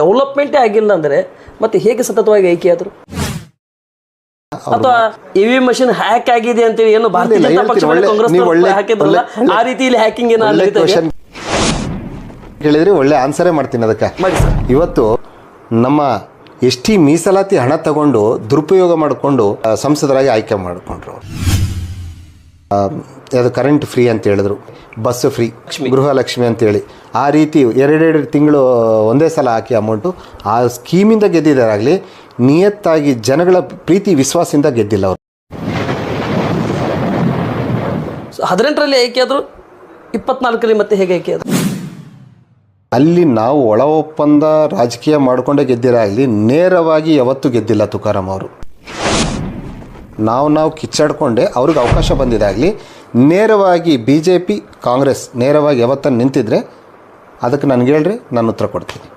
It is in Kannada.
ಡೆವಲಪ್ಮೆಂಟೇ ಆಗಿಲ್ಲ ಅಂದರೆ ಮತ್ತೆ ಹೇಗೆ ಸತತವಾಗಿ ಆಯ್ಕೆ ಆದರು? ಅಥವಾ ಇವಿ ಮಷಿನ್ ಹ್ಯಾಕ್ ಆಗಿದೆ ಅಂತೇಳಿ ಏನು ಭಾರತೀಯ ಜನತಾ ಪಕ್ಷ ಕಾಂಗ್ರೆಸ್ ಹಾಕಿದ್ರಲ್ಲ ಆ ರೀತಿ ಇಲ್ಲಿ ಹ್ಯಾಕಿಂಗ್ ಏನೋ ಕೇಳಿದ್ರೆ ಒಳ್ಳೆ ಆನ್ಸರೇ ಮಾಡ್ತೀನಿ ಅದಕ್ಕೆ. ಇವತ್ತು ನಮ್ಮ ಎಷ್ಟಿ ಮೀಸಲಾತಿ ಹಣ ತಗೊಂಡು ದುರುಪಯೋಗ ಮಾಡಿಕೊಂಡು ಸಂಸದರಾಗಿ ಆಯ್ಕೆ ಮಾಡಿಕೊಂಡ್ರು. ಅದು ಕರೆಂಟ್ ಫ್ರೀ ಅಂತ ಹೇಳಿದ್ರು, ಬಸ್ ಫ್ರೀ, ಗೃಹಲಕ್ಷ್ಮಿ ಅಂತೇಳಿ ಆ ರೀತಿ 2 ತಿಂಗಳು ಒಂದೇ ಸಲ ಹಾಕಿ ಅಮೌಂಟು ಆ ಸ್ಕೀಮಿಂದ ಗೆದ್ದಿದ್ದಾರಾಗಲಿ, ನಿಯತ್ತಾಗಿ ಜನಗಳ ಪ್ರೀತಿ ವಿಶ್ವಾಸದಿಂದ ಗೆದ್ದಿಲ್ಲ ಅವರು. 18ರಲ್ಲಿ ಆಯ್ಕೆ ಆದರು, 24ರಲ್ಲಿ ಮತ್ತೆ ಹೇಗೆ ಆಯ್ಕೆ ಆದರು? ಅಲ್ಲಿ ನಾವು ಒಳ ಒಪ್ಪಂದ ರಾಜಕೀಯ ಮಾಡಿಕೊಂಡೇ ಗೆದ್ದಿರಾಗಲಿ, ನೇರವಾಗಿ ಯಾವತ್ತೂ ಗೆದ್ದಿಲ್ಲ ತುಕಾರಾಮ್ ಅವರು. ನಾವು ಕಿಚ್ಚಾಡ್ಕೊಂಡೆ ಅವ್ರಿಗೆ ಅವಕಾಶ ಬಂದಿದ್ದಾಗಲಿ, ನೇರವಾಗಿ BJP ಕಾಂಗ್ರೆಸ್ ನೇರವಾಗಿ ಯಾವತ್ತನ್ನು ನಿಂತಿದ್ರೆ ಅದಕ್ಕೆ ನನಗೆ ಹೇಳ್ರಿ, ನಾನು ಉತ್ತರ ಕೊಡ್ತೀನಿ.